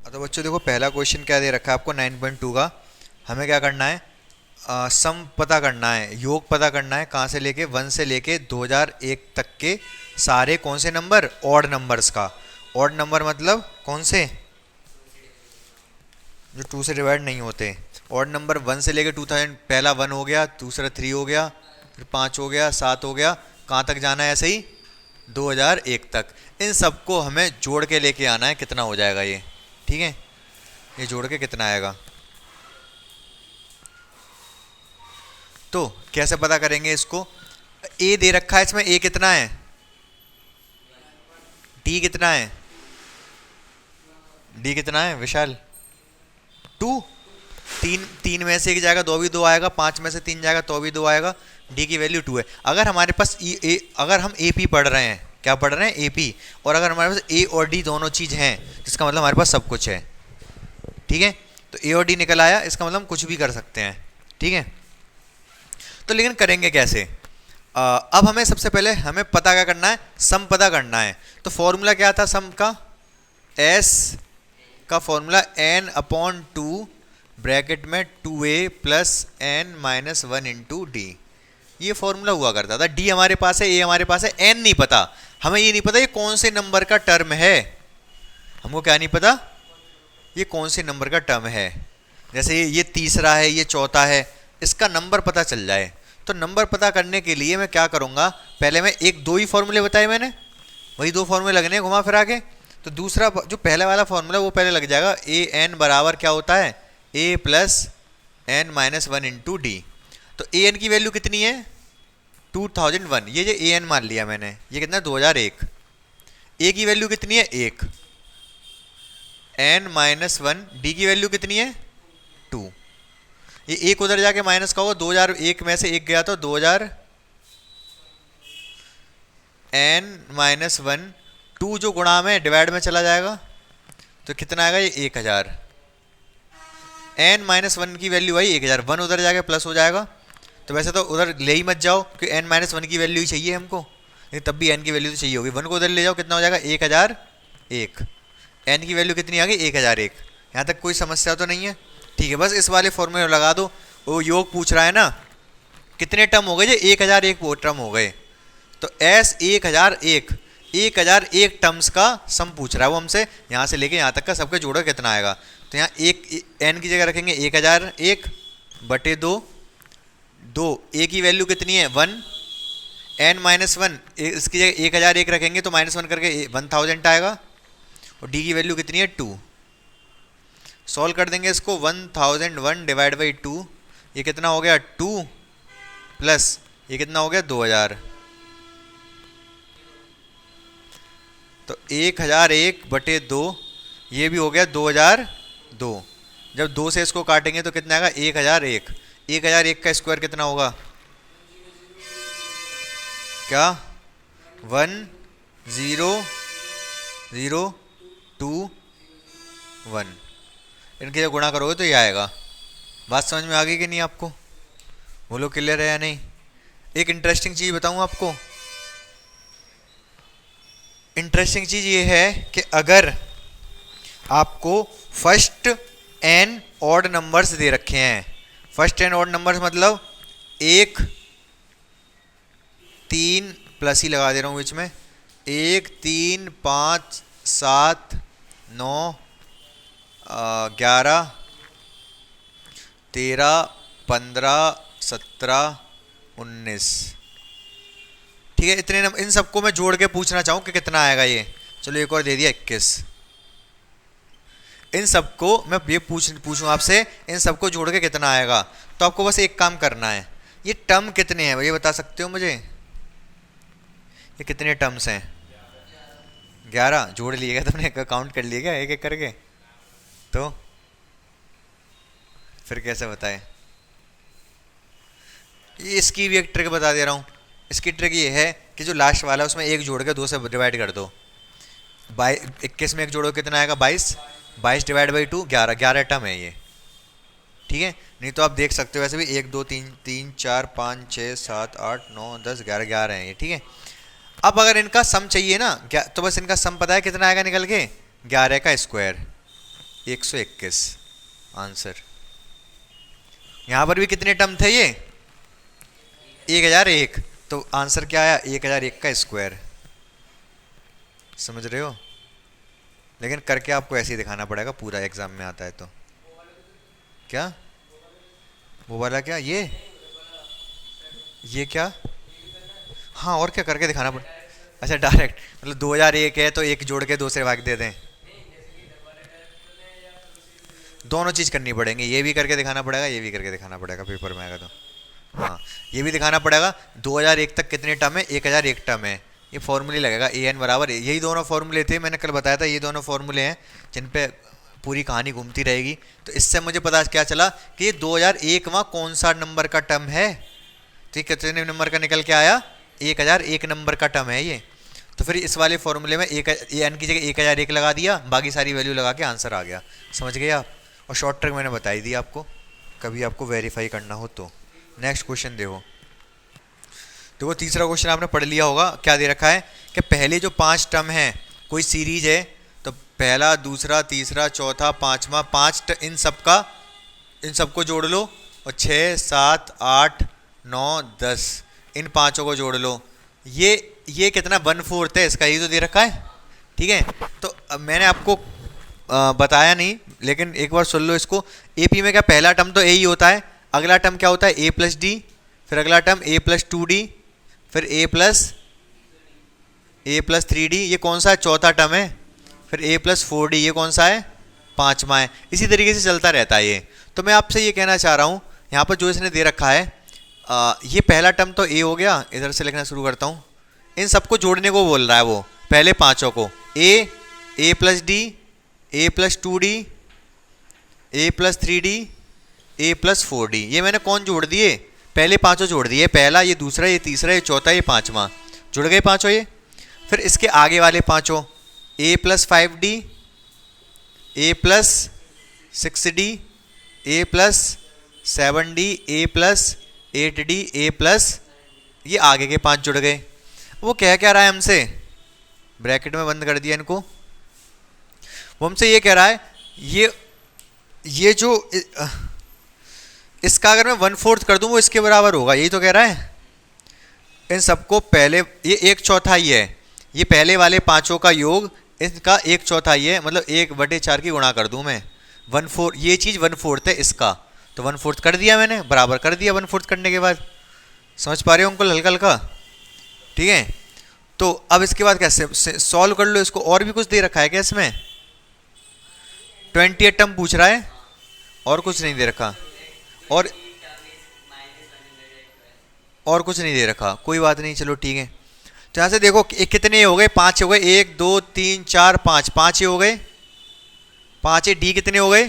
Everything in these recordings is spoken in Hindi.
तो बच्चों देखो, पहला क्वेश्चन क्या दे रखा है आपको 9.2 का। हमें क्या करना है, सम पता करना है, योग पता करना है, कहाँ से लेके 1 से लेके 2001 तक के सारे कौन से नंबर, ऑड नंबर्स का। ऑड नंबर मतलब कौन से, जो 2 से डिवाइड नहीं होते। ऑड नंबर 1 से लेके 2000, पहला 1 हो गया, दूसरा 3 हो गया, फिर 5 हो गया, 7 हो गया, कहाँ तक जाना है ऐसे ही 2001 तक। इन सबको हमें जोड़ के लेके आना है, कितना हो जाएगा ये, ठीक है। ये जोड़ के कितना आएगा, तो कैसे पता करेंगे इसको। ए दे रखा है इसमें, ए कितना है, डी कितना है, डी कितना है विशाल, 2। तीन तीन में से एक जाएगा तो भी 2 आएगा, 5 में से 3 जाएगा तो भी 2 आएगा। डी की वैल्यू 2 है। अगर हमारे पास अगर हम ए पी पढ़ रहे हैं, क्या पढ़ रहे हैं, ए पी, और अगर हमारे पास ए और डी दोनों चीज़ हैं, इसका मतलब हमारे पास सब कुछ है, ठीक है। तो ए और डी निकल आया, इसका मतलब हम कुछ भी कर सकते हैं, ठीक है। तो लेकिन करेंगे कैसे, अब हमें सबसे पहले हमें पता क्या करना है, सम पता करना है। तो फॉर्मूला क्या था सम का, एस का फॉर्मूला एन अपॉन 2 ब्रैकेट में 2a plus N minus 1 into d. ये फॉर्मूला हुआ करता था। डी हमारे पास है, ए हमारे पास है, एन नहीं पता। हमें ये नहीं पता ये कौन से नंबर का टर्म है, हमको क्या नहीं पता, ये कौन से नंबर का टर्म है। जैसे ये तीसरा है, ये चौथा है, इसका नंबर पता चल जाए। तो नंबर पता करने के लिए मैं क्या करूँगा, पहले मैं एक दो ही फॉर्मूले बताए मैंने, वही 2 फॉर्मूले लगने घुमा फिरा के। तो दूसरा जो पहले वाला फॉर्मूला वो पहले लग जाएगा, ए एन बराबर क्या होता है, A plus N minus 1 into D. तो ए एन की वैल्यू कितनी है 2001, ये जो ए एन मान लिया मैंने, ये कितना 2001। ए की वैल्यू कितनी है 1, एन माइनस 1, डी की वैल्यू कितनी है 2। ये एक उधर जाके माइनस का होगा, 2001 में से एक गया तो 2000, एन माइनस 1, 2 जो गुणा में डिवाइड में चला जाएगा तो कितना आएगा ये 1000। एन माइनस 1 की वैल्यू आई 1000, 1 उधर जाके प्लस हो जाएगा। तो वैसे तो उधर ले ही मत जाओ क्योंकि एन माइनस 1 की वैल्यू ही चाहिए हमको, लेकिन तब भी एन की वैल्यू तो चाहिए होगी। 1 को उधर ले जाओ, कितना हो जाएगा 1001। एन की वैल्यू कितनी आ गई 1001। यहाँ तक कोई समस्या तो नहीं है, ठीक है। बस इस वाले फॉर्मूले लगा दो। वो योग पूछ रहा है ना, कितने टर्म हो गए, ये 1001 वो टर्म हो गए। तो एस 1001 टर्म्स का सम पूछ रहा है वो हमसे, यहाँ से लेके यहाँ तक का सबके जोड़ो कितना आएगा। तो यहाँ एक एन की जगह रखेंगे 1001 बटे 2, ए की वैल्यू कितनी है 1, एन माइनस 1, इसकी जगह 1001 रखेंगे तो माइनस 1 करके 1000 आएगा, और डी की वैल्यू कितनी है 2। सॉल्व कर देंगे इसको, 1001 डिवाइड बाई 2, ये कितना हो गया 2 प्लस ये कितना हो गया 2000। तो 1001 बटे 2, ये भी हो गया 2002। जब 2 से इसको काटेंगे तो कितना आएगा 1001। 1001 का स्क्वायर कितना होगा, क्या 1002 1। इनके जब गुणा करोगे तो ये आएगा। बात समझ में आ गई कि नहीं आपको, बोलो क्लियर है या नहीं। एक इंटरेस्टिंग चीज़ बताऊं आपको, इंटरेस्टिंग चीज़ ये है कि अगर आपको first N odd numbers they रखे हैं, फर्स्ट एन ऑड नंबर्स मतलब 1 3 प्लस ही लगा दे रहा हूँ बीच में, 1 3 5 7 9 11 13 15 17 19, ठीक है। इतने नंबर, इन सबको मैं जोड़ के पूछना चाहूँ कि कितना आएगा ये। चलो एक और दे दिया 21। इन सबको मैं ये पूछूं आपसे, इन सबको जोड़ के कितना आएगा। तो आपको बस एक काम करना है, ये टर्म कितने हैं ये बता सकते हो मुझे, ये कितने टर्म्स हैं 11। जोड़ लिएगा तुमने, काउंट कर लिएगा एक एक करके, तो फिर कैसे बताए। ये इसकी भी एक ट्रिक बता दे रहा हूँ। इसकी ट्रिक ये है कि जो लास्ट वाला है उसमें एक जोड़ के 2 से डिवाइड कर दो। 21 में एक जोड़ो कितना आएगा 22, 22 डिवाइड बाई 2 11, 11 टर्म है ये, ठीक है। नहीं तो आप देख सकते हो वैसे भी 1 2 3 3 4 5 6 7 8 9 10 11, 11 है ये, ठीक है। अब अगर इनका सम चाहिए ना, तो बस इनका सम पता है कितना आएगा निकल के, 11 का स्क्वायर। 121 आंसर। यहाँ पर भी कितने टर्म थे ये? 1001, तो आंसर क्या आया? 1001 का स्क्वायर। समझ रहे हो? लेकिन करके आपको ऐसे ही दिखाना पड़ेगा, पूरा एग्जाम में आता है तो। क्या वो वाला? क्या ये क्या? हाँ, और क्या करके दिखाना पड़े? अच्छा, डायरेक्ट मतलब 2001 है तो एक जोड़ के दूसरे भाग दे दें। दोनों चीज़ करनी पड़ेंगी, ये भी करके दिखाना पड़ेगा, ये भी करके दिखाना पड़ेगा पेपर में आएगा तो। हाँ, ये भी दिखाना पड़ेगा। 2001 तक कितने टर्म है? 1001 टर्म है। ये फॉर्मूले लगेगा ए एन बराबर, यही दोनों फॉर्मूले थे, मैंने कल बताया था, ये दोनों फॉर्मूले हैं जिन पे पूरी कहानी घूमती रहेगी। तो इससे मुझे पता क्या चला कि ये 2001वां कौन सा नंबर का टर्म है। ठीक है, कितने नंबर का निकल के आया? 1001 नंबर का टर्म है ये। तो फिर इस वाले फॉर्मूले में एन की जगह 1001 लगा दिया, बाकी सारी वैल्यू लगा के आंसर आ गया। समझ गए आप? और शॉर्ट ट्रिक मैंने बताई दी आपको, कभी आपको वेरीफाई करना हो तो। नेक्स्ट क्वेश्चन देखो तीसरा क्वेश्चन आपने पढ़ लिया होगा। क्या दे रखा है कि पहले जो 5 टर्म हैं, कोई सीरीज है तो पहला, दूसरा, तीसरा, चौथा, पांचवा, इन सबको जोड़ लो और 6, 7, 8, 9, 10 इन पांचों को जोड़ लो। ये कितना? 1/4 है इसका, ये तो दे रखा है। ठीक है, तो अब मैंने आपको बताया नहीं, लेकिन एक बार सुन लो इसको। एपी में क्या पहला टर्म तो ए ही होता है, अगला टर्म क्या होता है? ए प्लस डी, फिर अगला टर्म ए प्लस 2d, फिर ए प्लस 3d, ये कौन सा है? चौथा टर्म है। फिर ए प्लस 4d, ये कौन सा है? पांचवा है। इसी तरीके से चलता रहता है ये। तो मैं आपसे ये कहना चाह रहा हूँ, यहाँ पर जो इसने दे रखा है, ये पहला टर्म तो ए हो गया, इधर से लिखना शुरू करता हूँ। इन सबको जोड़ने को बोल रहा है वो, पहले पांचों को। ए प्लस डी, ए प्लस 2d, ए प्लस 3d, ए प्लस 4d, ये मैंने कौन जोड़ दिए? पहले पांचों जोड़ दिए, पहला, ये दूसरा, ये तीसरा, ये चौथा, ये पांचवा, जुड़ गए पांचों ये। फिर इसके आगे वाले पांचों, ए प्लस 5d, ए प्लस 6d, ए प्लस 7d, ए प्लस 8d, ए प्लस, ये आगे के 5 जुड़ गए। वो क्या रहा है हमसे? ब्रैकेट में बंद कर दिया इनको। वो हमसे ये कह रहा है, ये जो इसका अगर मैं 1/4 कर दूं वो इसके बराबर होगा, यही तो कह रहा है। इन सबको पहले, ये 1/4 है, ये पहले वाले पांचों का योग, इनका 1/4 है, मतलब 1/4 की गुणा कर दूं मैं। 1/4, ये चीज़ 1/4 है इसका, तो 1/4 कर दिया मैंने, बराबर कर दिया 1/4 करने के बाद। समझ पा रहे हो अंकुल? हल्का हल्का। ठीक है, तो अब इसके बाद कैसे सॉल्व कर लो इसको। और भी कुछ दे रखा है क्या इसमें? 28 टर्म पूछ रहा है, और कुछ नहीं दे रखा, और कुछ नहीं दे रखा। कोई बात नहीं, चलो ठीक है। तो यहाँ से देखो कितने हो गए? 5 हो गए। 1 2 3 4 5, 5 हो गए। 5 डी कितने हो गए?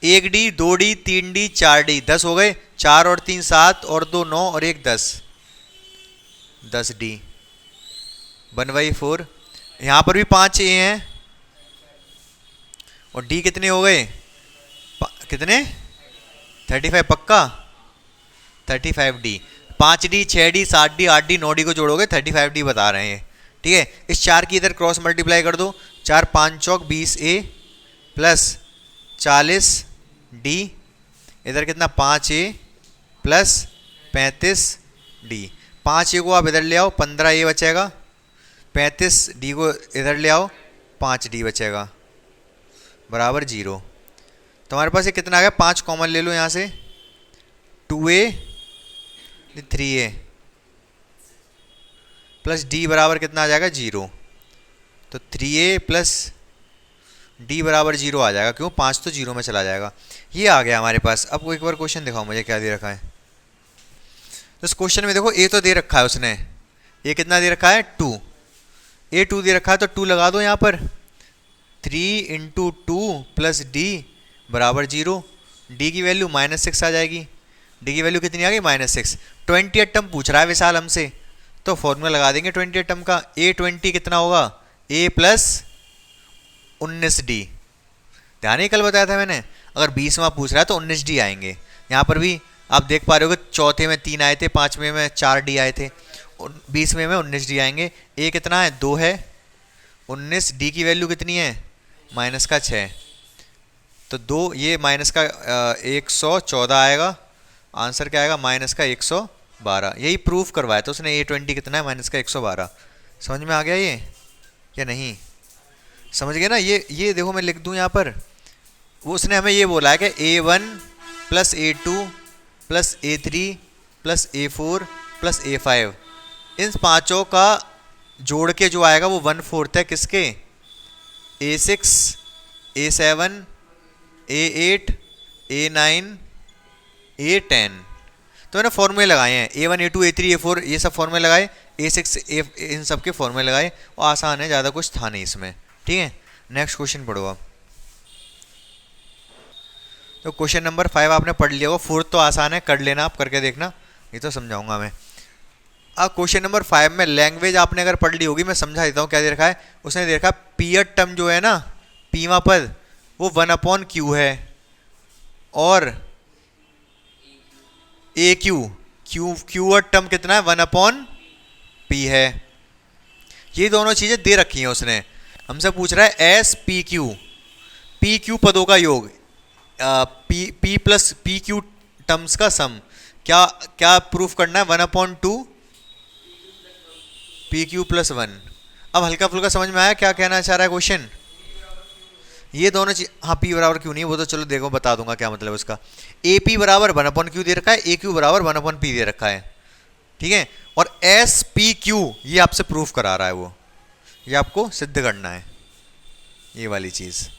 1d, 2d, 3d, 4d, 10 हो गए। 4 और 3 7 और 2 9 और 1 10, 10d 1/4। यहाँ पर भी 5 ए हैं, और d कितने हो गए? कितने? 35 पक्का? 35d। 5d, 6d, 7d, 8d, 9d को जोड़ोगे 35d बता रहे हैं। ठीक है, इस 4 की इधर क्रॉस मल्टीप्लाई कर दो। 4 5 चौक 20a प्लस 40d, इधर कितना? 5a plus 35d। 5a को आप इधर ले आओ, 15a बचेगा। 35d को इधर ले आओ, 5d बचेगा, बराबर 0। तुम्हारे पास ये कितना आ गया? 5 कॉमन ले लो यहाँ से, 2a 3a प्लस d बराबर कितना आ जाएगा? 0। तो 3a प्लस d बराबर 0 आ जाएगा। क्यों? 5 तो 0 में चला जाएगा। ये आ गया हमारे पास। अब एक बार क्वेश्चन दिखाओ मुझे, क्या दे रखा है। तो इस क्वेश्चन में देखो a तो दे रखा है उसने, a कितना दे रखा है? 2। a 2 दे रखा है तो 2 लगा दो यहाँ पर। 3 × 2 प्लस d बराबर 0। d की वैल्यू -6 आ जाएगी। d की वैल्यू कितनी आ गई? -6। 28 टर्म पूछ रहा है विशाल हमसे, तो फॉर्मूला लगा देंगे 28 टर्म का। a20 कितना होगा? a plus 19d। ध्यान ही कल बताया था मैंने, अगर 20वां पूछ रहा है तो 19d आएंगे। यहाँ पर भी आप देख पा रहे हो कि चौथे में 3 आए थे, 5वें में 4d आए थे, 20वें में 19d आएंगे। a कितना है? 2 है। 19d की वैल्यू कितनी है? -6। तो 2 ये माइनस का 114 आएगा, आंसर क्या आएगा माइनस का 112। यही प्रूफ करवाया तो उसने, A20 कितना है माइनस का 112। समझ में आ गया ये या नहीं? समझ गए ना? ये देखो मैं लिख दूं यहाँ पर, उसने हमें ये बोला है कि A1 plus A2 plus A3 plus A4 plus A5, इन पांचों का जोड़ के जो आएगा वो 1/4 है किसके? A6 A7 A8 A9 A10। तो मैंने फॉर्मूले लगाए हैं, A1 A2 A3 A4 ये सब फॉर्मूले लगाए, A6 इन सब के फॉर्मूले लगाए, और आसान है, ज़्यादा कुछ था नहीं इसमें। ठीक है, नेक्स्ट क्वेश्चन पढ़ो आप। तो क्वेश्चन नंबर 5 आपने पढ़ लिया होगा, 4 तो आसान है, कर लेना आप, करके देखना, ये तो समझाऊंगा मैं। अब क्वेश्चन नंबर 5 में लैंग्वेज आपने अगर पढ़ ली होगी, मैं समझा देता हूँ क्या दे रखा है। उसने दे रखा है पीयर टर्म जो है ना, पीवा पद, वो 1/q है, और क्यूअर टर्म कितना है 1/p है। ये दोनों चीजें दे रखी हैं उसने, हमसे पूछ रहा है पी क्यू पदों का योग, P plus P Q terms का सम, क्या क्या प्रूफ करना है? 1/2 पी क्यू प्लस 1। अब हल्का फुल्का समझ में आया क्या कहना चाह रहा है क्वेश्चन? ये दोनों चीज, हाँ पी बराबर क्यू नहीं, वो तो चलो देखो बता दूंगा क्या मतलब उसका। ए पी बराबर 1/q दे रखा है, ए क्यू बराबर 1/p दे रखा है, ठीक है, और एस पी क्यू ये आपसे प्रूफ करा रहा है, वो ये आपको सिद्ध करना है, ये वाली चीज।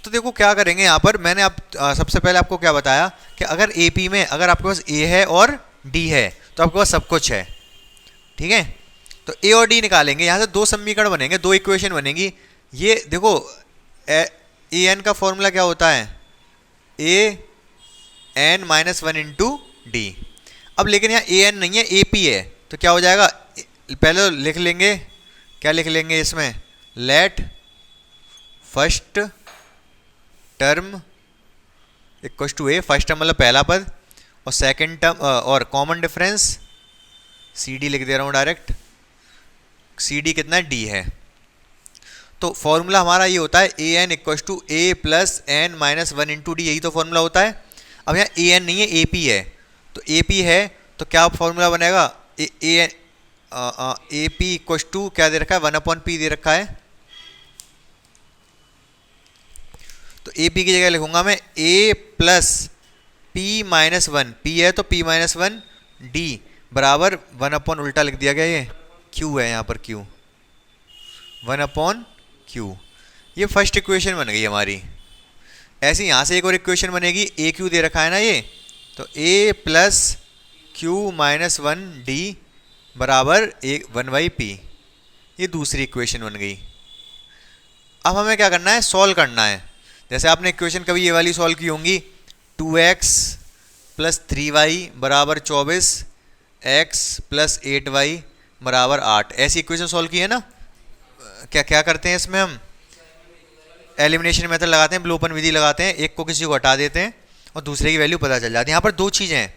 तो देखो क्या करेंगे यहाँ पर, मैंने आप सबसे पहले आपको क्या बताया कि अगर ए पी में अगर आपके पास ए है और डी है तो आपके पास सब कुछ है, ठीक है। तो ए और डी निकालेंगे, यहाँ से दो समीकरण बनेंगे, दो इक्वेशन बनेगी। ये देखो ए एन का फॉर्मूला क्या होता है? A N minus 1 into D. अब लेकिन यहाँ ए एन नहीं है, ए पी है, तो क्या हो जाएगा? पहले तो लिख लेंगे, क्या लिख लेंगे इसमें? Let first term equals to a, first term मतलब पहला पद, और सेकंड टर्म और कॉमन डिफरेंस सी डी लिख दे रहा हूँ डायरेक्ट, सी डी कितना है? डी है। तो फॉर्मूला हमारा ये होता है A N equals to A plus N minus 1 into D, यही तो फॉर्मूला होता है। अब यहाँ ए एन नहीं है, ए पी है, तो ए पी है तो क्या फॉर्मूला बनेगा? ए पी इक्वल्स टू क्या दे रखा है? 1/p दे रखा है। तो ए पी की जगह लिखूंगा मैं ए प्लस पी माइनस 1, पी है तो p माइनस 1 डी बराबर 1/ उल्टा लिख दिया गया, ये q है यहाँ पर, q 1/q। ये फर्स्ट इक्वेशन बन गई हमारी। ऐसे यहाँ से एक और इक्वेशन बनेगी, ए क्यू दे रखा है ना ये, तो a plus Q minus 1 D बराबर 1/p, ये दूसरी इक्वेशन बन गई। अब हमें क्या करना है? सॉल्व करना है। जैसे आपने इक्वेशन कभी ये वाली सॉल्व की होंगी, 2x प्लस 3y बराबर 24, x प्लस 8y बराबर 8, ऐसी इक्वेशन सॉल्व की है ना। क्या क्या करते हैं इसमें? हम एलिमिनेशन मेथड लगाते हैं, ब्लोपन विधि लगाते हैं, एक को किसी को हटा देते हैं और दूसरे की वैल्यू पता चल जाती है। यहाँ पर दो चीज़ें हैं।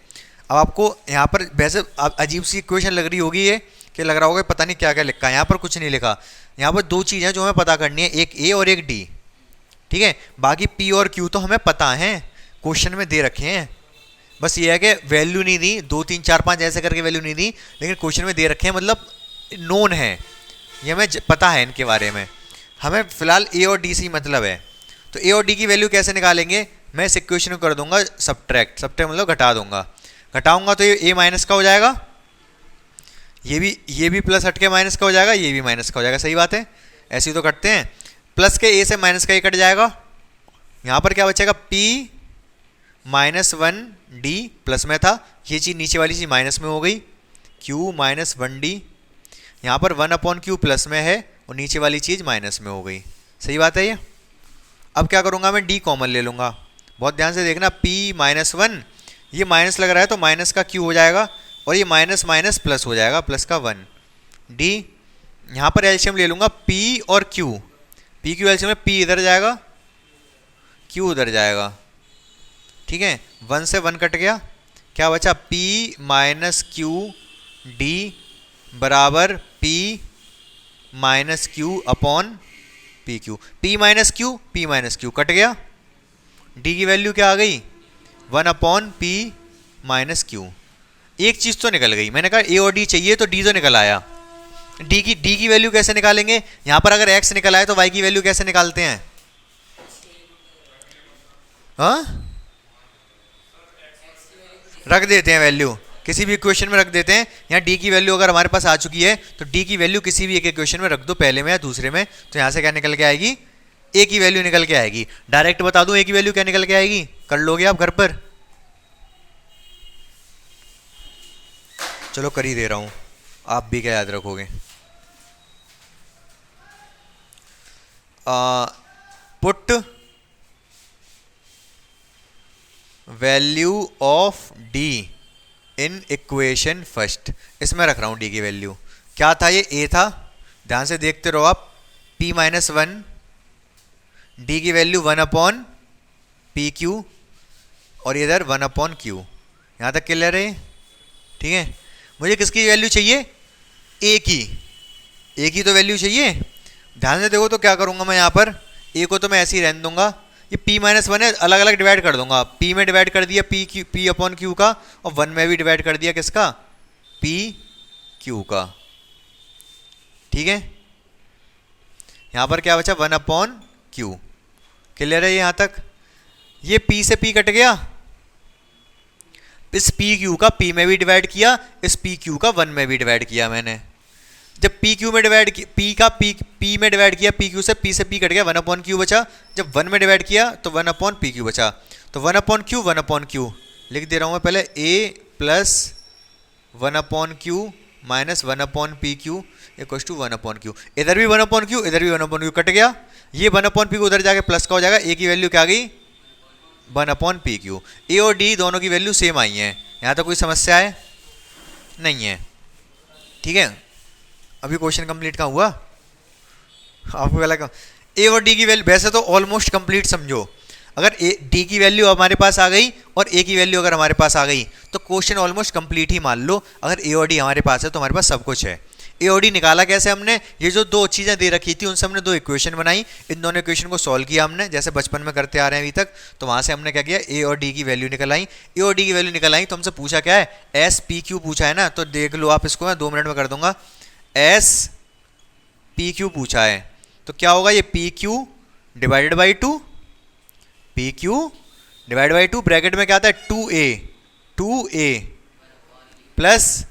अब आपको यहाँ पर वैसे अजीब सी इक्वेशन लग रही होगी ये, कि लग रहा होगा पता नहीं क्या क्या लिखा है, यहाँ पर कुछ नहीं लिखा। यहाँ पर दो चीज़ें जो हमें पता करनी है, एक ए और एक डी, ठीक है। बाकी पी और क्यू तो हमें पता है, क्वेश्चन में दे रखे हैं, बस ये है कि वैल्यू नहीं दी, 2 3 4 5 ऐसे करके वैल्यू नहीं दी, लेकिन क्वेश्चन में दे रखे हैं, मतलब नोन है, ये हमें पता है इनके बारे में। हमें फिलहाल ए और डी से ही मतलब है। तो ए और डी की वैल्यू कैसे निकालेंगे? मैं इस इक्वेशन को कर दूंगा सब्ट्रैक्ट, मतलब घटा दूंगा, घटाऊंगा तो ये ए माइनस का हो जाएगा, ये भी प्लस हट के माइनस का हो जाएगा, ये भी माइनस का हो जाएगा। सही बात है, ऐसे ही तो करते हैं। प्लस के ए से माइनस का ए कट जाएगा, यहाँ पर क्या बचेगा? p माइनस 1 डी प्लस में था, ये चीज़ नीचे वाली चीज़ माइनस में हो गई, q माइनस 1 डी, यहाँ पर 1/q प्लस में है और नीचे वाली चीज़ माइनस में हो गई। सही बात है ये। अब क्या करूँगा मैं? d कॉमन ले लूँगा, बहुत ध्यान से देखना, p माइनस 1, ये माइनस लग रहा है तो माइनस का q हो जाएगा, और ये माइनस माइनस प्लस हो जाएगा, प्लस का 1 d। यहाँ पर एलसीएम ले लूँगा p और q, p q एलसीएम में p इधर जाएगा, q उधर जाएगा, ठीक है। 1 से 1 कट गया, क्या बचा? p माइनस क्यू डी बराबर p minus Q upon P Q, P minus Q cut गया, डी की वैल्यू क्या आ गई 1/p माइनस क्यू। एक चीज तो निकल गई, मैंने कहा ए और डी चाहिए तो डी तो निकल आया। डी की वैल्यू कैसे निकालेंगे, यहां पर अगर x निकल आए तो y की वैल्यू कैसे निकालते हैं? हाँ, रख देते हैं वैल्यू, किसी भी इक्वेशन में रख देते हैं। यहाँ डी की वैल्यू अगर हमारे पास आ चुकी है तो डी की वैल्यू किसी भी एक इक्वेशन में रख दो, पहले में या दूसरे में, तो यहाँ से क्या निकल के आएगी, ए की वैल्यू निकल के आएगी। डायरेक्ट बता दूं ए की वैल्यू क्या निकल के आएगी, कर लोगे आप घर पर? चलो कर ही दे रहा हूं, आप भी क्या याद रखोगे। Put value of D in equation first, इसमें रख रहा हूं डी की वैल्यू। क्या था ये, ए था, ध्यान से देखते रहो आप। p माइनस वन, डी की वैल्यू 1/p क्यू, और इधर 1/q। यहां तक क्लियर है? ठीक है, मुझे किसकी वैल्यू चाहिए, ए की तो वैल्यू चाहिए। ध्यान से देखो तो क्या करूंगा मैं, यहाँ पर ए को तो मैं ऐसे ही रहने दूंगा, ये p माइनस वन है, अलग अलग डिवाइड कर दूंगा। p में डिवाइड कर दिया p अपॉन क्यू का, और 1 में भी डिवाइड कर दिया किसका, p q का। ठीक है, यहां पर क्या बचा 1/q। क्लियर है यहां तक? ये p से p कट गया, इस पी क्यू का p में भी डिवाइड किया, इस पी क्यू का 1 में भी डिवाइड किया मैंने। जब पी क्यू में डिवाइड किया, p में डिवाइड किया पी क्यू से p कट गया, 1/q बचा। जब 1 में डिवाइड किया तो 1/pq बचा, तो 1/q लिख दे रहा हूं मैं पहले, a plus 1/q minus 1/pq equal to 1/q। इधर भी 1/q, इधर भी 1/q कट गया, ये 1/p उधर जाके प्लस का हो जाएगा, a की वैल्यू क्या आ गई 1/pq। ए और डी दोनों की वैल्यू सेम आई है, यहाँ तो कोई समस्या है नहीं है। ठीक है, अभी क्वेश्चन कंप्लीट कहाँ हुआ, आपको क्या लगा? ए और डी की वैल्यू वैसे तो ऑलमोस्ट कंप्लीट समझो। अगर डी की वैल्यू हमारे पास आ गई और ए की वैल्यू अगर हमारे पास आ गई तो क्वेश्चन ऑलमोस्ट कंप्लीट ही मान लो। अगर ए और डी हमारे पास है तो हमारे पास सब कुछ है। ए और डी निकाला कैसे हमने, ये जो दो चीज़ें दे रखी थी उनसे हमने दो इक्वेशन बनाई, इन दोनों इक्वेशन को सॉल्व किया हमने, जैसे बचपन में करते आ रहे हैं अभी तक। तो वहाँ से हमने क्या किया, ए और डी की वैल्यू निकल आई। ए और डी की वैल्यू निकल आई तो हमसे पूछा क्या है, एस पी क्यू पूछा है ना, तो देख लो आप, इसको मैं 2 मिनट में कर दूंगा। एस पी क्यू पूछा है तो क्या होगा, ये P Q divided by 2, P Q divide by 2, bracket में क्या आता है 2a प्लस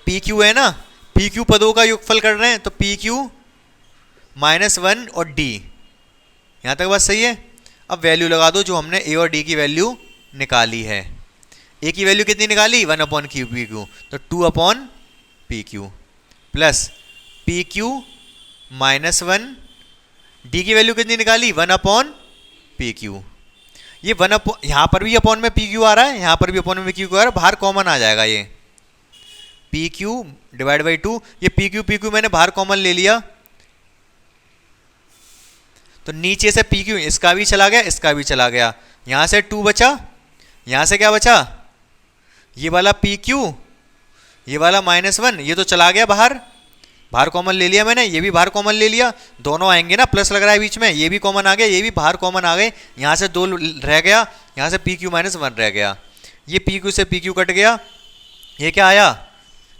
पी क्यू है ना, पी क्यू पदों का योगफल कर रहे हैं तो पी क्यू माइनस 1 और डी। यहां तक बात सही है? अब वैल्यू लगा दो जो हमने ए और डी की वैल्यू निकाली है। ए की वैल्यू कितनी निकाली 1/q पी क्यू, तो 2/pq plus P Q minus 1, D की वैल्यू कितनी निकाली 1/pq। ये 1 यहां पर भी अपॉन में पी क्यू आ रहा है, यहां पर भी अपॉन में पी क्यू आ रहा है, बाहर कॉमन आ जाएगा ये पी क्यू डिवाइड बाई 2। ये पी क्यू मैंने बाहर कॉमन ले लिया तो नीचे से पी क्यू इसका भी चला गया, इसका भी चला गया, यहां से 2 बचा, यहां से क्या बचा, ये वाला पी क्यू, ये वाला -1, ये तो चला गया बाहर, बाहर कॉमन ले लिया मैंने, ये भी बाहर कॉमन ले लिया, दोनों आएंगे ना, प्लस लग रहा है बीच में, ये भी कॉमन आ गया, ये भी बाहर कॉमन आ गए, यहां से 2 रह गया, यहां से पी क्यू -1 रह गया, ये पी क्यू से पी क्यू कट गया, ये क्या आया,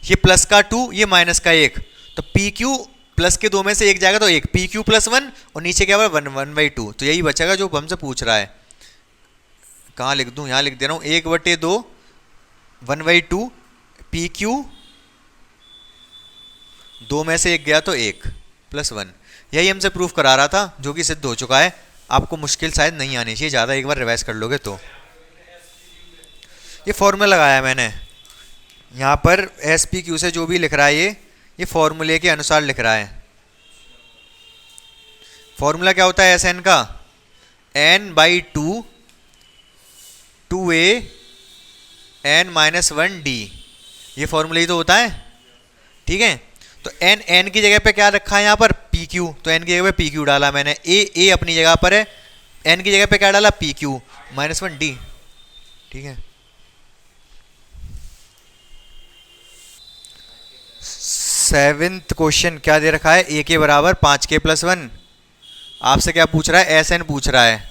ये प्लस का 2, ये माइनस का 1, तो पी क्यू प्लस के 2 में से एक जाएगा तो 1, पी क्यू प्लस 1 और नीचे क्या हुआ 1/2, तो यही बचेगा जो हमसे पूछ रहा है। कहाँ लिख दूं, यहाँ लिख दे रहा हूँ 1/2 1/2 पी क्यू, 2 में से एक गया तो 1 प्लस 1, यही हमसे प्रूफ करा रहा था जो कि सिद्ध हो चुका है। आपको मुश्किल शायद नहीं आनी चाहिए ज़्यादा, एक बार रिवाइज कर लोगे तो। ये फॉर्मूला लगाया मैंने यहाँ पर, एस पी क्यू से जो भी लिख रहा है ये फॉर्मूले के अनुसार लिख रहा है। फॉर्मूला क्या होता है एस एन का, n/2 2a n-1d, ये फॉर्मूला ही तो होता है। ठीक है, तो n की जगह पे क्या रखा है यहाँ पर पी क्यू, तो n की जगह पे पी क्यू डाला मैंने, a अपनी जगह पर है, n की जगह पे क्या डाला पी क्यू -1d। ठीक है, 7th क्वेश्चन क्या दे रखा है, a के बराबर 5k + 1 आपसे क्या पूछ रहा है, एस एन पूछ रहा है,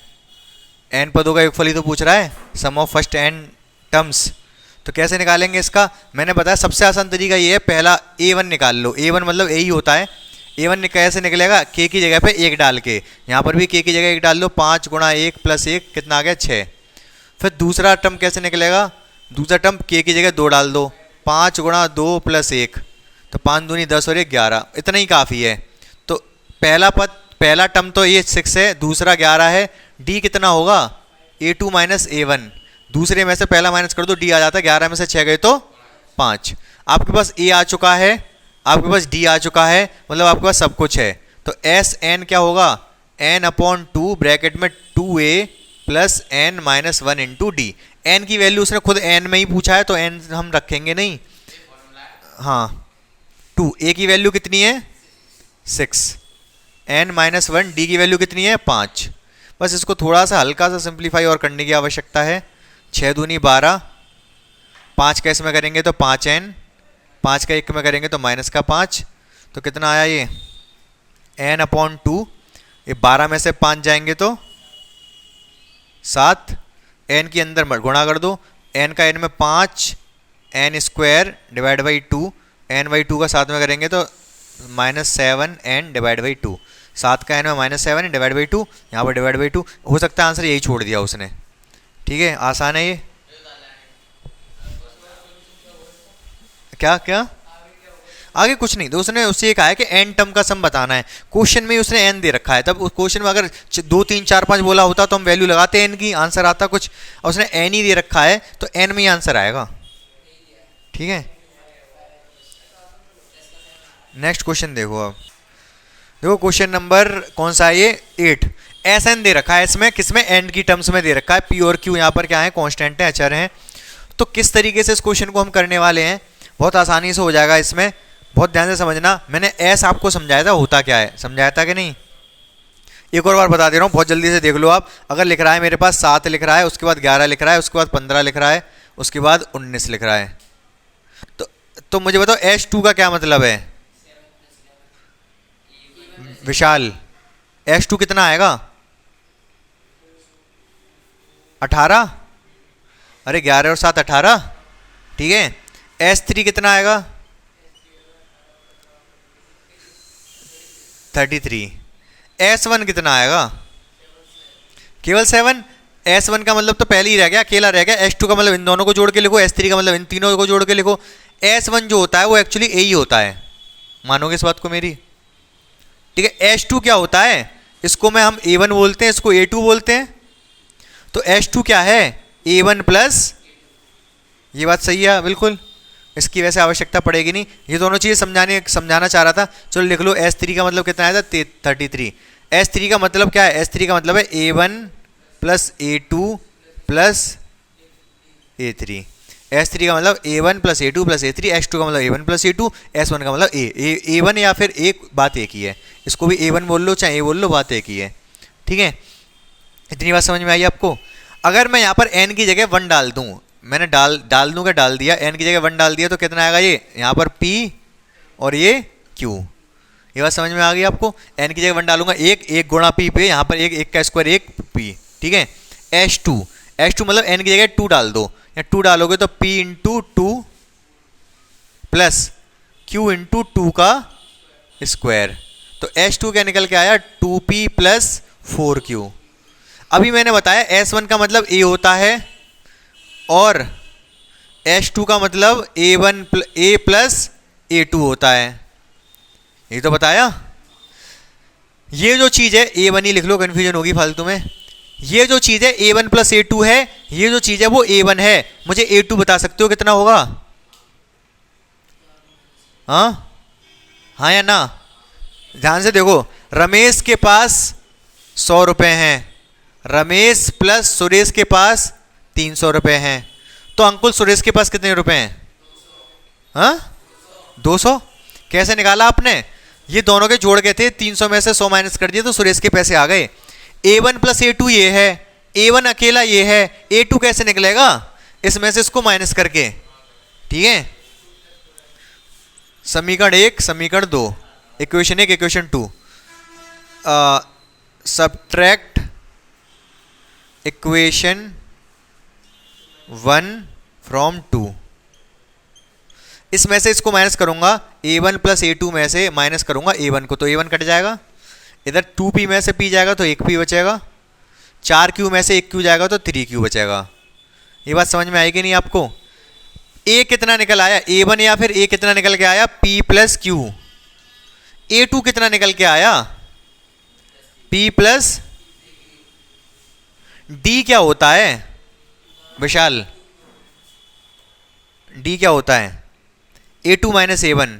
एन पदों का योगफल ही तो पूछ रहा है, sum of first N terms. तो कैसे निकालेंगे इसका, मैंने बताया सबसे आसान तरीका ये है, पहला A1 निकाल लो, A1 मतलब ए ही होता है। A1 कैसे निकलेगा, k की जगह पे 1 डाल के, यहाँ पर भी k की जगह 1 डाल लो, 5 गुणा 1 प्लस 1 कितना आ गया 6। फिर दूसरा टर्म कैसे निकलेगा, दूसरा टर्म k की जगह 2 डाल दो, 5 गुणा 2 प्लस 1, तो 5 दूनी 10 और 1 11, इतना ही काफ़ी है। तो पहला पद, पहला टर्म तो ये 6 है, दूसरा 11 है, d कितना होगा A2 माइनस A1, दूसरे में से पहला माइनस कर दो, d आ जाता है, 11 में से 6 गए तो 5। आपके पास a आ चुका है, आपके पास d आ चुका है, मतलब आपके पास सब कुछ है। तो एस एन क्या होगा, n अपॉन 2 ब्रैकेट में 2a plus n minus 1 into d. N की वैल्यू उसने खुद n में ही पूछा है तो n हम रखेंगे नहीं, हाँ 2, a की वैल्यू कितनी है 6, n माइनस 1, डी की वैल्यू कितनी है 5। बस इसको थोड़ा सा हल्का सा सिंप्लीफाई और करने की आवश्यकता है। 6 दूनी 12, 5 का इसमें करेंगे तो 5n, 5 का 1 में करेंगे तो माइनस का 5, तो कितना आया ये n अपॉन 2, ये 12 में से 5 जाएंगे तो 7, n की अंदर गुणा कर दो, n का n में 5, n square divide by 2, n by 2 का 7 में करेंगे तो माइनस 7n डिवाइड बाई 2, 7 का n में माइनस 7 डिवाइड बाई 2, यहाँ पर डिवाइड बाई 2, हो सकता है आंसर यही छोड़ दिया उसने। ठीक है, आसान है ये। क्या क्या आगे कुछ नहीं, तो उसने उससे ये कहा है कि एन टर्म का सम बताना है, क्वेश्चन में उसने एन दे रखा है, तब उस क्वेश्चन में अगर 2 3 4 5 बोला होता तो हम वैल्यू लगाते एन की, आंसर आता कुछ, और उसने एन ही दे रखा है तो एन में ही आंसर आएगा। ठीक है, नेक्स्ट क्वेश्चन देखो। अब देखो क्वेश्चन नंबर कौन सा है ये 8, एस एन दे रखा है, इसमें किसमें एन की टर्म्स में दे रखा है, पी और क्यू यहाँ पर क्या है कांस्टेंट है, अचर हैं। तो किस तरीके से इस क्वेश्चन को हम करने वाले हैं, बहुत आसानी से हो जाएगा, इसमें बहुत ध्यान से समझना। मैंने एस आपको समझाया था होता क्या है, समझाया था कि नहीं, एक और बार बता दे रहा हूँ, बहुत जल्दी से देख लो आप। अगर लिख रहा है मेरे पास 7 लिख रहा है, उसके बाद 11 लिख रहा है, उसके बाद 15 लिख रहा है, उसके बाद 19 लिख रहा है, तो मुझे बताओ H2 का क्या मतलब है, विशाल H2 कितना आएगा 18, अरे 11 और 7 18, ठीक है। S3 कितना आएगा 33, S1 कितना आएगा केवल 7, S1 का मतलब तो पहले ही रह गया, अकेला रह गया, S2 का मतलब इन दोनों को जोड़ के लिखो, S3 का मतलब इन तीनों को जोड़ के लिखो। S1 जो होता है वो एक्चुअली A ही होता है, मानोगे इस बात को मेरी, ठीक है। H2 क्या होता है, इसको में हम A1 बोलते हैं, इसको A2 बोलते हैं, तो H2 क्या है A1 प्लस, ये बात सही है बिल्कुल, इसकी वैसे आवश्यकता पड़ेगी नहीं, ये दोनों चीज़ें समझाना चाह रहा था। चलो लिख लो, S3 का मतलब कितना आया था 33, S3 का मतलब क्या है, S3 का मतलब है A1 plus A2 plus A3, S3 का मतलब A1 plus A2 plus A3, H2 का मतलब A1 प्लस A2, S1 का मतलब A1 या फिर एक बात एक ही है, इसको भी A1 बोल लो चाहे A बोल लो, बात एक ही है। ठीक है, इतनी बात समझ में आई आपको। अगर मैं यहाँ पर n की जगह 1 डाल दूँ, मैंने डाल दूँ क्या डाल दिया, n की जगह 1 डाल दिया तो कितना आएगा ये, यहाँ पर p और ये q, ये बात समझ में आ गई आपको। n की जगह 1 डालूंगा, एक गुणा p पे, यहाँ पर एक का स्क्वायर 1 p, ठीक है। H2 मतलब n की जगह 2 डाल दो, या 2 डालोगे तो p into 2 plus q into 2 का स्क्वायर, तो H2 क्या निकल के आया 2p प्लस 4q। अभी मैंने बताया S1 का मतलब A होता है और H2 का मतलब A प्लस A2 होता है, ये तो बताया। ये जो चीज़ है A1 ही लिख लो, कन्फ्यूजन होगी फालतू में। ये जो चीज़ है A1 प्लस A2 है, ये जो चीज़ है वो A1 है, मुझे A2 बता सकते हो कितना होगा, हाँ या ना, ध्यान से देखो। रमेश के पास 100 रुपये हैं, रमेश प्लस सुरेश के पास 300 रुपये हैं, तो अंकुल सुरेश के पास कितने रुपए हैं, हाँ 200। कैसे निकाला आपने, ये दोनों के जोड़ गए थे, 300 में से 100 माइनस कर दिए तो सुरेश के पैसे आ गए। A1 प्लस A2 ये है, A1 अकेला ये है, A2 कैसे निकलेगा, इसमें से इसको माइनस करके, ठीक है। समीकरण 1 समीकरण 2, equation 1 equation 2, subtract equation 1 from 2। इसमें से इसको माइनस करूंगा, a1 प्लस a2 में से माइनस करूंगा a1 को, तो a1 कट जाएगा। इधर 2p में से p जाएगा तो 1p बचेगा। 4q में से 1q जाएगा तो 3q बचेगा। ये बात समझ में आएगी नहीं आपको? a कितना निकल आया a1, या फिर a कितना निकल के आया p प्लस q। a2 कितना निकल के आया p प्लस d। क्या होता है विशाल, d क्या होता है? a2 minus a1,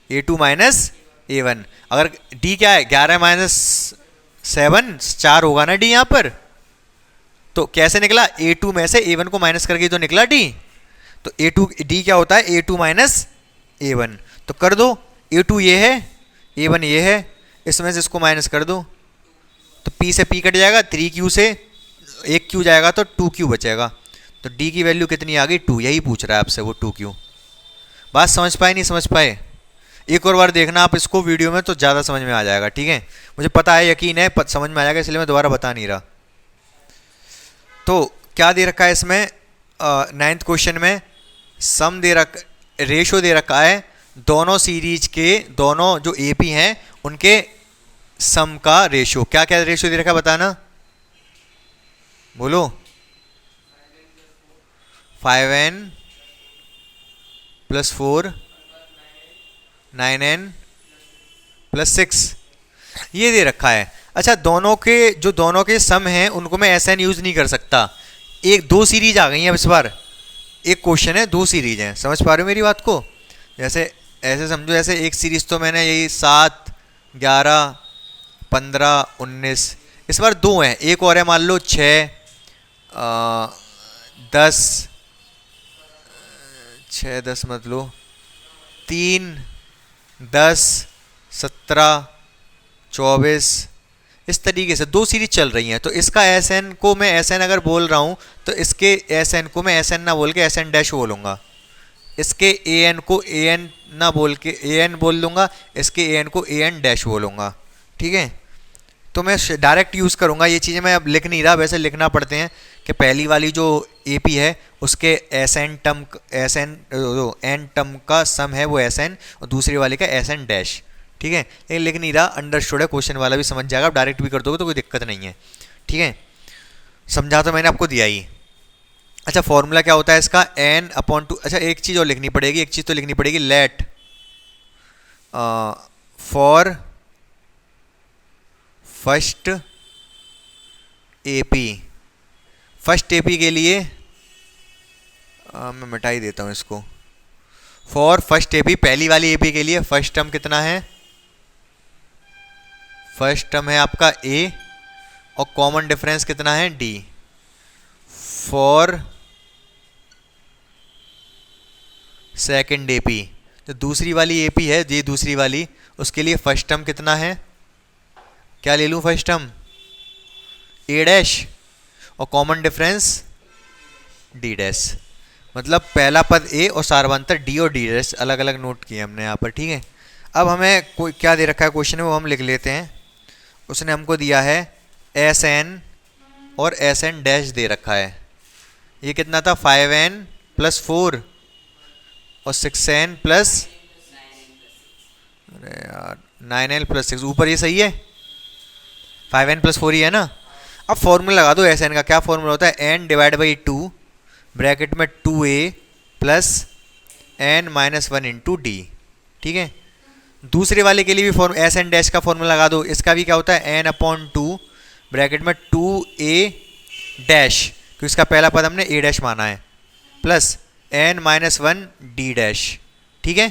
a2 minus a1। अगर d क्या है 11 माइनस 7, 4 होगा ना d यहां पर। तो कैसे निकला? a2 में से a1 को माइनस करके तो निकला d। तो a2 d क्या होता है a2 माइनस a1। तो कर दो, a2 ये है, a1 ये है, इसमें से इसको माइनस कर दो तो p से p कट जाएगा, 3q से 1q जाएगा तो 2q बचेगा। तो d की वैल्यू कितनी आ गई? 2। यही पूछ रहा है आपसे वो 2q। बात समझ पाए नहीं समझ पाए? एक और बार देखना आप इसको वीडियो में तो ज़्यादा समझ में आ जाएगा, ठीक है? मुझे पता है, यकीन है समझ में आ जाएगा, इसलिए मैं दोबारा बता नहीं रहा। तो क्या दे रखा है इसमें 9th क्वेश्चन में? सम दे रखा, रेशो दे रखा है दोनों सीरीज के, दोनों जो एपी हैं उनके सम का रेशो। क्या क्या रेशो दे रखा है बताना, बोलो। 5n प्लस 4, 9n प्लस 6, ये दे रखा है। अच्छा, दोनों के सम हैं उनको मैं SN यूज नहीं कर सकता। एक दो सीरीज आ गई हैं इस बार, एक क्वेश्चन है, 2 सीरीज हैं। समझ पा रहे हो मेरी बात को? जैसे ऐसे समझो, जैसे एक सीरीज तो मैंने यही 7, 11, 15, 19, इस बार 2 हैं। एक और है मान लो 6, 10, 6, 10 मत लो, 3, 10, 17, 24, इस तरीके से 2 सीरीज चल रही हैं। तो इसका SN को मैं SN अगर बोल रहा हूँ तो इसके SN को मैं SN ना बोल के SN डैश बोलूँगा। इसके AN को AN ना बोल के AN बोल दूंगा, इसके AN को AN डैश बोलूँगा, ठीक है? तो मैं डायरेक्ट यूज़ करूँगा। ये चीज़ें मैं अब लिख नहीं रहा, वैसे लिखना पड़ते हैं कि पहली वाली जो AP है उसके SN टर्म का सम है वो SN, और दूसरी वाली का SN डैश, ठीक है? लेकिन लिख नहीं रहा, अंडरस्टूड है, क्वेश्चन वाला भी समझ जाएगा। आप डायरेक्ट भी कर दोगे तो कोई दिक्कत नहीं है, ठीक है? समझा तो मैंने आपको दिया ही। अच्छा, फॉर्मूला क्या होता है इसका? n/2। अच्छा, एक चीज़ और लिखनी पड़ेगी, एक चीज़ तो लिखनी पड़ेगी, let for first AP। First AP के लिए मैं मिटा ही देता हूँ इसको। फॉर फर्स्ट AP, पहली वाली AP के लिए फर्स्ट टर्म कितना है? फर्स्ट टर्म है आपका A, और कॉमन डिफरेंस कितना है? D। फॉर सेकेंड AP, जो दूसरी वाली AP है, ये दूसरी वाली, उसके लिए फर्स्ट टर्म कितना है? क्या ले लूँ फर्स्ट टर्म? A डैश, और कॉमन डिफरेंस D डैश। मतलब पहला पद A और सार्वंतर D और D डैश अलग अलग नोट किए हमने यहाँ पर, ठीक है? अब हमें कोई क्या दे रखा है क्वेश्चन में, वो हम लिख लेते हैं। उसने हमको दिया है SN और SN डैश दे रखा है। ये कितना था? 5n प्लस 4 और 6n प्लस, अरे यार 9n प्लस 6, ऊपर ये सही है, 5n प्लस 4 ही है ना। अब फॉर्मूला लगा दो SN का। क्या फॉर्मूला होता है? n डिवाइड बाई 2 ब्रैकेट में 2a plus n minus 1 into D, ठीक है? दूसरे वाले के लिए भी SN डैश का फॉर्मूला लगा दो। इसका भी क्या होता है? n/2 ब्रैकेट में 2a डैश, क्योंकि इसका पहला पद हमने a डैश माना है, plus n minus 1 d dash, ठीक है?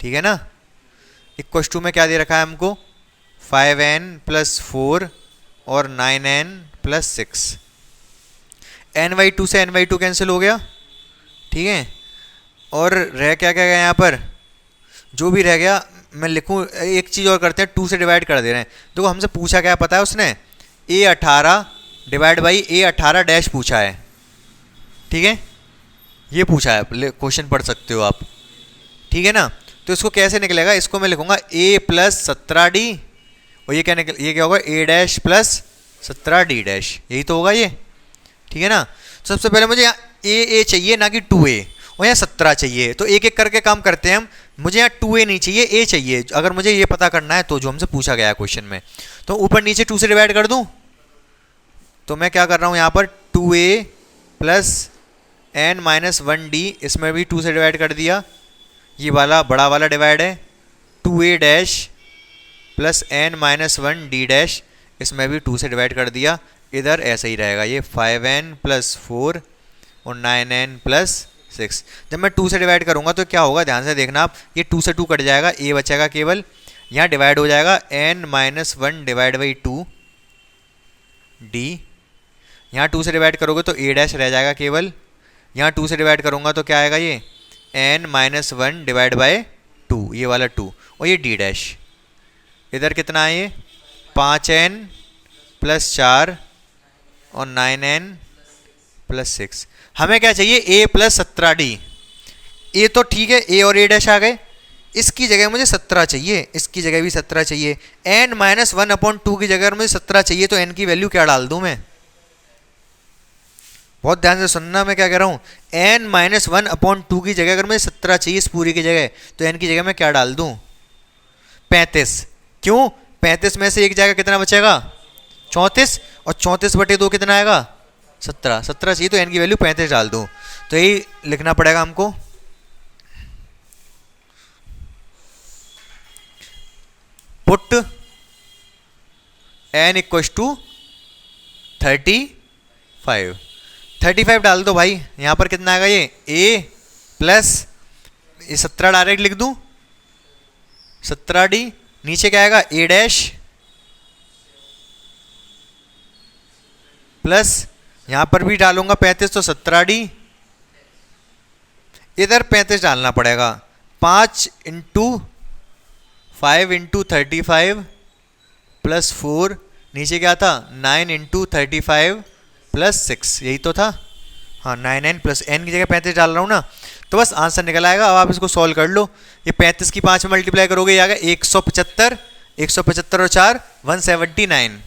ठीक है ना? इक्वल्स टू में क्या दे रखा है हमको? 5n प्लस 4 और 9n प्लस 6। n/2 से n/2 कैंसिल हो गया, ठीक है? और रह क्या क्या गया यहाँ पर? जो भी रह गया मैं लिखूँ, एक चीज़ और करते हैं, 2 से डिवाइड कर दे रहे हैं। देखो हमसे पूछा क्या पता है उसने? a18 divide by a18 dash पूछा है, ठीक है? ये पूछा है, क्वेश्चन पढ़ सकते हो आप, ठीक है ना? तो इसको कैसे निकलेगा? इसको मैं लिखूंगा a प्लस 17d और ये क्या होगा ए डैश प्लस 17 डी डैश, यही तो होगा ये, ठीक है ना। सबसे पहले मुझे यहाँ ए चाहिए ना कि 2a, और यहाँ 17 चाहिए, तो एक एक करके काम करते हैं हम। मुझे यहाँ 2a नहीं चाहिए, a चाहिए, अगर मुझे ये पता करना है तो, जो हमसे पूछा गया है क्वेश्चन में। तो ऊपर नीचे 2 से डिवाइड कर दूँ, तो मैं क्या कर रहा हूँ यहाँ पर 2a plus n minus 1d, इसमें भी 2 से डिवाइड कर दिया। ये वाला बड़ा वाला डिवाइड है, 2a dash plus n minus 1d dash, इसमें भी 2 से डिवाइड कर दिया। इधर ऐसा ही रहेगा, ये 5n प्लस 4 और 9n प्लस 6। जब मैं 2 से डिवाइड करूँगा तो क्या होगा, ध्यान से देखना आप, ये 2 से 2 कट जाएगा, a बचेगा केवल, यहाँ डिवाइड हो जाएगा n minus 1 divide by 2 d, यहाँ 2 से डिवाइड करोगे तो a डैश रह जाएगा केवल, यहाँ 2 से डिवाइड करूँगा तो क्या आएगा, ये n माइनस 1 डिवाइड बाई 2, ये वाला 2, और ये d डैश। इधर कितना है, ये 5n प्लस 4 और 9n प्लस 6। हमें क्या चाहिए, a प्लस 17d। a तो ठीक है, a और a डैश आ गए, इसकी जगह मुझे 17 चाहिए, इसकी जगह भी 17 चाहिए। n माइनस 1/2 की जगह अगर मुझे 17 चाहिए तो n की वैल्यू क्या डाल दूँ मैं, बहुत ध्यान से सुनना मैं क्या कह रहा हूँ। n माइनस 1/2 की जगह अगर मुझे 17 चाहिए इस पूरी की जगह, तो n की जगह मैं क्या डाल दूँ, 35। क्यों, 35 में से एक जगह कितना बचेगा, 34, और 34/2 कितना आएगा, 17। 17 चाहिए तो n की वैल्यू 35 डाल दूँ, तो यही लिखना पड़ेगा हमको। पुट n इक्वल्स टू 35 डाल दो भाई। यहाँ पर कितना आएगा, ये a प्लस ये 17 डायरेक्ट लिख दूँ, 17d, नीचे क्या आएगा a डैश प्लस यहाँ पर भी डालूंगा 35 तो 17d, इधर 35 डालना पड़ेगा, 5 इंटू 5 इंटू 35 प्लस 4, नीचे क्या था 9 इंटू 35 प्लस 6, यही तो था, हाँ 9n प्लस n की जगह 35 डाल रहा हूँ ना, तो बस आंसर निकल आएगा। अब आप इसको सॉल्व कर लो, ये 35 की 5 में मल्टीप्लाई करोगे ये आएगा 175, 175 और 4 179,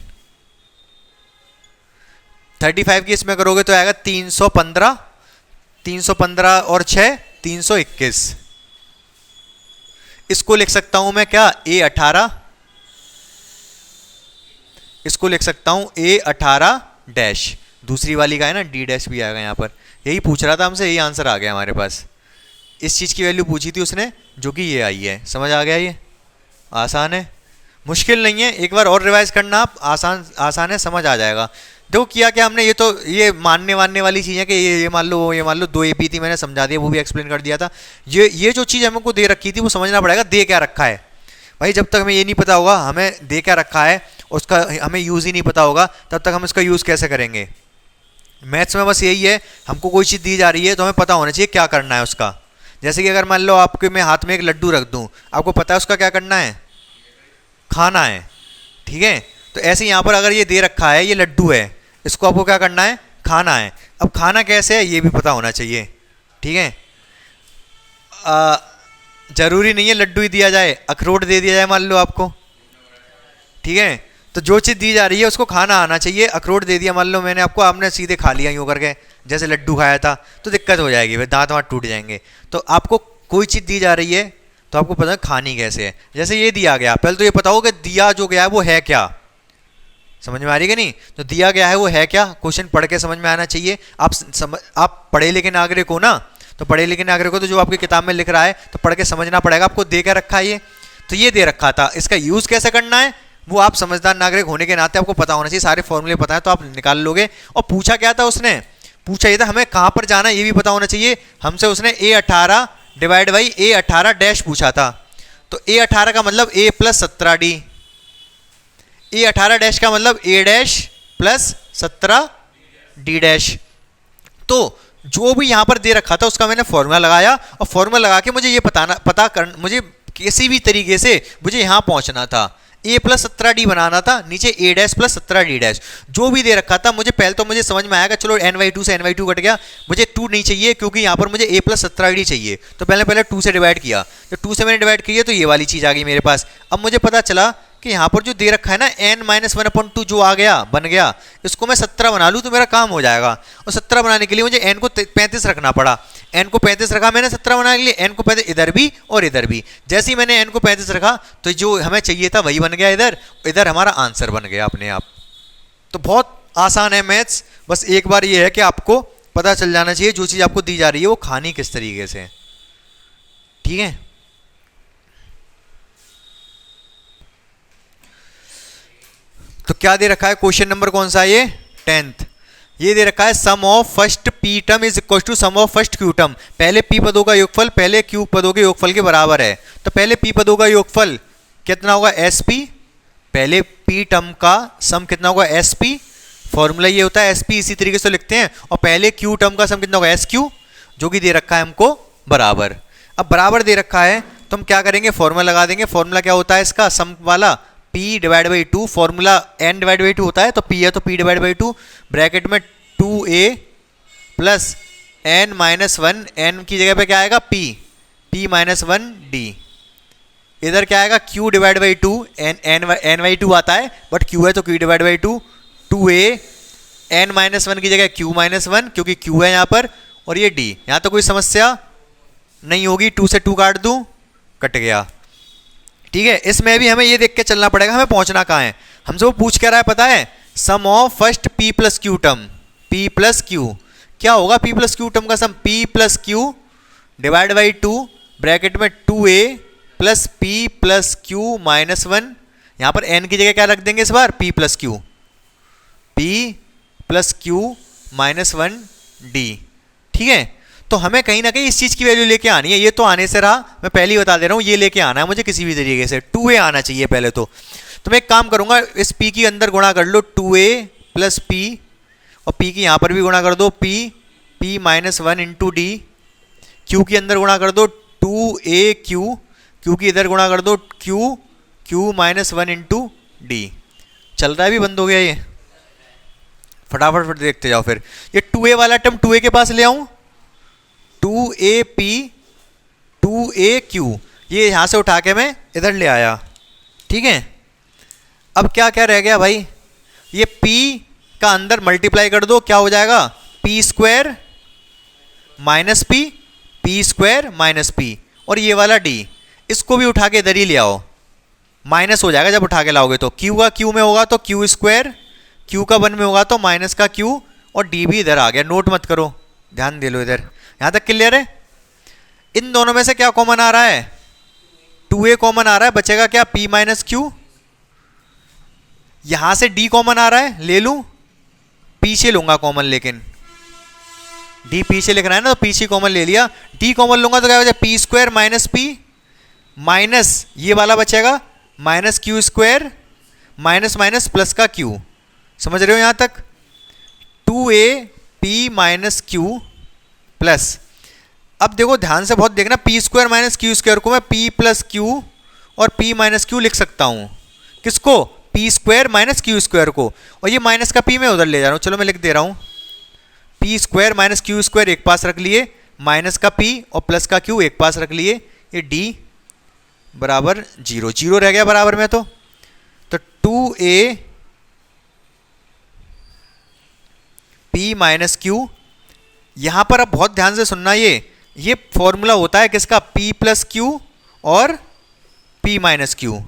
35 की इसमें करोगे तो आएगा 315, 315 और 6 321। इसको लिख सकता हूं मैं क्या, a18, इसको लिख सकता हूं a18 डैश, दूसरी वाली का है ना d डैश भी आएगा यहाँ पर। यही पूछ रहा था हमसे, यही आंसर आ गया हमारे पास। इस चीज़ की वैल्यू पूछी थी उसने, जो कि ये आई है। समझ आ गया, ये आसान है, मुश्किल नहीं है, एक बार और रिवाइज करना आप, आसान है, समझ आ जाएगा। देखो किया क्या हमने, ये तो ये मानने वाली चीज़ है कि ये मान लो 2 AP थी, मैंने समझा दिया, वो भी एक्सप्लेन कर दिया था। ये जो चीज़ हमको दे रखी थी वो समझना पड़ेगा, दे क्या रखा है भाई। जब तक हमें ये नहीं पता होगा हमें दे क्या रखा है, उसका हमें यूज़ ही नहीं पता होगा, तब तक हम इसका यूज़ कैसे करेंगे। मैथ्स में बस यही है, हमको कोई चीज़ दी जा रही है तो हमें पता होना चाहिए क्या करना है उसका। जैसे कि अगर मान लो आपके मैं हाथ में एक लड्डू रख दूं, आपको पता है उसका क्या करना है, खाना है, ठीक है। तो ऐसे यहाँ पर अगर ये दे रखा है, ये लड्डू है, इसको आपको क्या करना है, खाना है। अब खाना कैसे है ये भी पता होना चाहिए, ठीक है। जरूरी नहीं है लड्डू ही दिया जाए, अखरोट दे दिया जाए मान लो आपको, ठीक है। तो जो चीज़ दी जा रही है उसको खाना आना चाहिए। अखरोट दे दिया मान लो मैंने आपको, आपने सीधे खा लिया यूँ करके, जैसे लड्डू खाया था, तो दिक्कत हो जाएगी, फिर दांत वाँत टूट जाएंगे। तो आपको कोई चीज़ दी जा रही है तो आपको पता है खानी कैसे है। जैसे ये दिया गया, पहले तो ये पता हो कि दिया जो गया है वो है क्या, समझ में आ रही है कि नहीं। तो दिया गया है वो है क्या, क्वेश्चन पढ़ के समझ में आना चाहिए। आप पढ़े लिखे नागरिक हो ना, तो पढ़े लिखे नागरिक हो तो जो आपकी किताब में लिख रहा है तो पढ़ के समझना पड़ेगा। आपको दे के रखा है ये, तो ये दे रखा था, इसका यूज़ कैसे करना है वो आप समझदार नागरिक होने के नाते आपको पता होना चाहिए। सारे फॉर्मूले पता है तो आप निकाल लोगे। और पूछा क्या था उसने, पूछा ये था हमें कहाँ पर जाना है ये भी पता होना चाहिए। हमसे उसने a18 divide by a18 dash पूछा था, तो a18 का मतलब a plus 17d, a18 dash का मतलब a dash plus 17d dash. तो जो भी यहाँ पर दे रखा था उसका मैंने फॉर्मूला लगाया, और फॉर्मूला लगा के मुझे ये मुझे किसी भी तरीके से मुझे यहाँ पहुँचना था। a प्लस 17d बनाना था, नीचे a dash plus 17d dash, जो भी दे रखा था मुझे पहले तो मुझे समझ में आएगा, चलो n/2 से n/2 कट गया, मुझे 2 नहीं चाहिए क्योंकि यहाँ पर मुझे a प्लस 17d चाहिए। तो पहले 2 से डिवाइड किया, तो 2 से मैंने डिवाइड किया तो ये वाली चीज़ आ गई मेरे पास। अब मुझे पता चला कि यहाँ पर जो दे रखा है ना n-1/2 जो आ गया बन गया, इसको मैं 17 बना लूँ तो मेरा काम हो जाएगा। और 17 बनाने के लिए मुझे n को 35 रखना पड़ा। n को 35 रखा मैंने 17 बनाने के लिए, n को 35 इधर भी और इधर भी। जैसे ही मैंने n को 35 रखा तो जो हमें चाहिए था वही बन गया, इधर इधर हमारा आंसर बन गया अपने आप। तो बहुत आसान है मैथ्स, बस एक बार ये है कि आपको पता चल जाना चाहिए जो चीज़ आपको दी जा रही है वो खानी किस तरीके से। ठीक है, तो क्या दे रखा है, क्वेश्चन नंबर कौन सा है ये, 10th। ये दे रखा है sum of first P term is equal to sum of first Q term. पहले पी पदों का योगफल पहले क्यू पदों के योगफल के बराबर है। तो पहले पी पदों का योगफल कितना होगा, एस पी। पहले पी टर्म का सम कितना होगा, एस पी। फॉर्मूला ये होता है एस पी, इसी तरीके से लिखते हैं। और पहले क्यू टर्म का सम कितना होगा, एस क्यू, जो कि दे रखा है हमको बराबर। अब बराबर दे रखा है तो हम क्या करेंगे, फॉर्मूला लगा देंगे। फॉर्मूला क्या होता है इसका, सम वाला p divide by 2, formula n divide by 2 होता है, तो p है तो p डिवाइड बाई 2, ब्रैकेट में 2a प्लस n-1, n की जगह पे क्या आएगा p, p-1d। इधर क्या आएगा, q divide by 2, n by 2 आता है बट q है तो q divide by 2, 2a n-1 की जगह q-1 क्योंकि q है यहाँ पर, और ये d। यहाँ तो कोई समस्या नहीं होगी, 2 से 2 काट दूँ, कट गया। ठीक है, इसमें भी हमें ये देख के चलना पड़ेगा हमें पहुंचना कहाँ है। हमसे वो पूछ क्या रहा है पता है, sum of first p plus Q term, p plus Q. क्या होगा p प्लस क्यू टर्म का sum, p plus Q divide by 2, bracket में 2a plus p plus Q minus 1। यहाँ पर n की जगह क्या रख देंगे इस बार, p plus Q, p plus Q minus 1d। ठीक है, तो हमें कहीं ना कहीं इस चीज़ की वैल्यू लेके आनी है। ये तो आने से रहा, मैं पहले ही बता दे रहा हूँ, ये लेके आना है मुझे किसी भी तरीके से, 2a आना चाहिए पहले तो। मैं एक काम करूँगा, इस p की अंदर गुणा कर लो 2a प्लस p, और p की यहाँ पर भी गुणा कर दो p-1 इंटू डी। q की अंदर गुणा कर दो 2aq, q की इधर गुणा कर दो q-1 इंटू डी। चल रहा है, भी बंद हो गया ये, फटाफट देखते जाओ। फिर ये 2a वाला टर्म 2a के पास ले आऊँ, 2ap 2aq, ये यहाँ से उठा के मैं इधर ले आया। ठीक है, अब क्या क्या रह गया भाई, ये p का अंदर मल्टीप्लाई कर दो, क्या हो जाएगा, p square minus p square minus p, और ये वाला d, इसको भी उठा के इधर ही ले आओ, माइनस हो जाएगा जब उठा के लाओगे तो। q का q में होगा तो q स्क्वायर, q का 1 में होगा तो माइनस का q, और d भी इधर आ गया। नोट मत करो, ध्यान दे लो इधर, यहां तक क्लियर है। इन दोनों में से क्या कॉमन आ रहा है, 2a कॉमन आ रहा है, बचेगा क्या, p माइनस क्यू। यहां से d कॉमन आ रहा है, ले लूं, पीछे लूंगा कॉमन, लेकिन d पीछे लिख रहा है ना, तो पीछे कॉमन ले लिया। d कॉमन लूंगा तो क्या हो जाएगा, p square minus p, minus ये वाला बचेगा minus Q square, minus minus plus का q। समझ रहे हो यहां तक, 2a p minus Q plus, अब देखो ध्यान से बहुत देखना, p square minus Q square को मैं p प्लस क्यू और p माइनस क्यू लिख सकता हूं। किसको, p square minus Q square को, और ये माइनस का p मैं उधर ले जा रहा हूं, चलो मैं लिख दे रहा हूं, p square minus Q square एक पास रख लिए, माइनस का p और प्लस का q एक पास रख लिए, ये d बराबर 0, 0 रह गया बराबर में। तो 2a p माइनस क्यू, यहां पर अब बहुत ध्यान से सुनना, ये फॉर्मूला होता है किसका, p प्लस क्यू और p माइनस क्यू।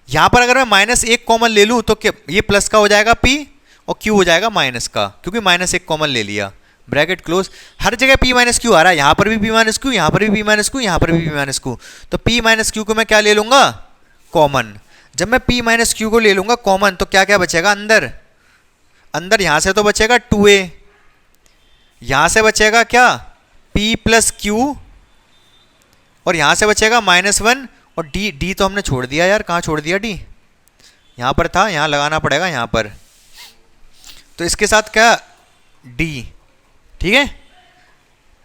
यहां पर अगर मैं माइनस 1 कॉमन ले लूं तो क्या, ये प्लस का हो जाएगा p और q हो जाएगा माइनस का, क्योंकि माइनस 1 कॉमन ले लिया, ब्रैकेट क्लोज। हर जगह p माइनस क्यू आ रहा है, यहां पर भी p माइनस क्यू, यहां पर भी p माइनस क्यू, यहां पर भी p माइनस क्यू। तो p माइनस क्यू को मैं क्या ले लूंगा, कॉमन। जब मैं p माइनस क्यू को ले लूंगा कॉमन तो क्या क्या बचेगा अंदर, अंदर यहां से तो बचेगा 2a, यहां से बचेगा क्या, p प्लस क्यू, और यहां से बचेगा -1, और d तो हमने छोड़ दिया यार, कहां छोड़ दिया d, यहां पर था, यहां लगाना पड़ेगा यहां पर। तो इसके साथ क्या, d। ठीक है,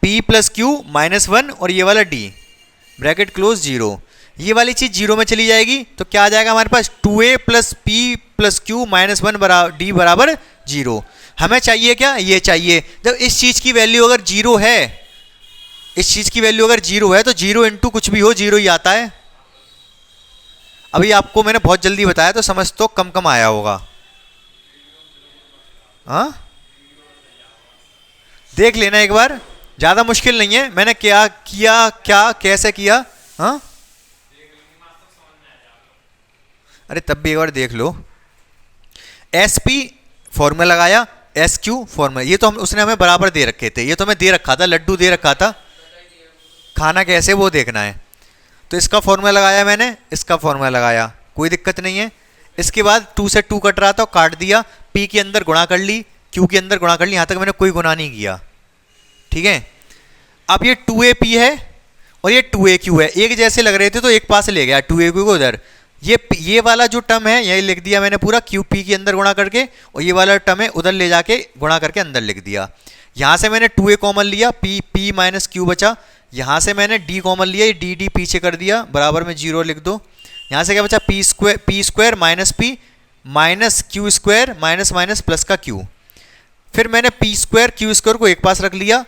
p प्लस क्यू -1 और ये वाला d, ब्रैकेट क्लोज 0। ये वाली चीज 0 में चली जाएगी तो क्या आ जाएगा हमारे पास, 2a plus p plus Q -1 d बराबर 0। हमें चाहिए क्या, ये चाहिए। जब इस चीज की वैल्यू अगर 0 है, इस चीज की वैल्यू अगर 0 है तो 0 इंटू कुछ भी हो 0 ही आता है। अभी आपको मैंने बहुत जल्दी बताया तो समझ तो कम कम आया होगा। हाँ, देख लेना एक बार, ज़्यादा मुश्किल नहीं है। मैंने क्या किया, क्या कैसे किया। हाँ, अरे तब भी एक बार देख लो। एस पी फॉर्मूला लगाया, एस क्यू फॉर्मूला, ये तो हम उसने हमें बराबर दे रखे थे, ये तो हमें दे रखा था, लड्डू दे रखा था, खाना कैसे वो देखना है। तो इसका फॉर्मूला लगाया मैंने, इसका फॉर्मूला लगाया, कोई दिक्कत नहीं है। इसके बाद 2 से 2 कट रहा था, काट दिया, पी के अंदर गुणा कर ली, क्यू के अंदर गुणा कर ली, यहाँ तक मैंने कोई गुणा नहीं किया। ठीक है, अब ये 2AP है और ये 2AQ है, एक जैसे लग रहे थे तो एक पास ले गया 2AQ को उधर। ये वाला जो टर्म है यही लिख दिया मैंने पूरा, क्यू पी के अंदर गुणा करके, और ये वाला टर्म है उधर ले जाके गुणा करके अंदर लिख दिया। यहाँ से मैंने 2A कॉमन लिया, P माइनस क्यू बचा। यहाँ से मैंने D कॉमन लिया, ये D पीछे कर दिया, बराबर में 0 लिख दो। यहाँ से क्या बचा, P square minus P minus Q square minus minus plus का Q। फिर मैंने P स्क्वायर Q स्क्वायर को एक पास रख लिया,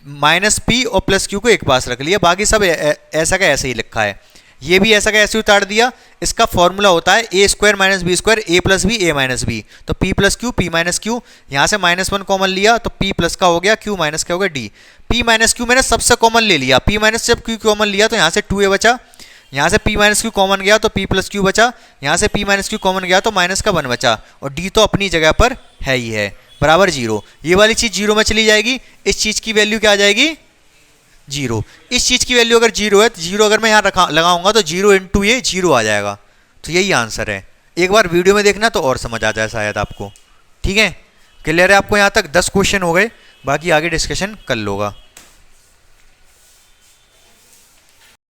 माइनस P और प्लस Q को एक पास रख लिया, बाकी सब ऐसा का ऐसे ही लिखा है। ये भी ऐसा का ऐसे उतार दिया। इसका फॉर्मूला होता है ए स्क्वायर माइनस बी स्क्वायर, ए प्लस बी ए माइनस बी। तो P plus Q, P minus Q, यहाँ से -1 कॉमन लिया तो पी प्लस का हो गया, क्यू माइनस का हो गया डी। पी माइनस क्यू मैंने सबसे कॉमन ले लिया, पी माइनस जब क्यू कॉमन लिया तो यहाँ से 2a बचा, यहाँ से p माइनस क्यू कॉमन गया तो p प्लस क्यू बचा, यहाँ से p माइनस क्यू कॉमन गया तो माइनस का 1 बचा, और d तो अपनी जगह पर है ही है, बराबर 0। ये वाली चीज़ 0 में चली जाएगी, इस चीज़ की वैल्यू क्या आ जाएगी 0। इस चीज़ की वैल्यू अगर 0 है तो 0 अगर मैं यहाँ लगाऊंगा तो 0 इंटू ये 0 आ जाएगा। तो यही आंसर है। एक बार वीडियो में देखना तो और समझ आ जाए शायद आपको। ठीक है, क्लियर है आपको? यहाँ तक 10 क्वेश्चन हो गए, बाकी आगे डिस्कशन कर लोगा।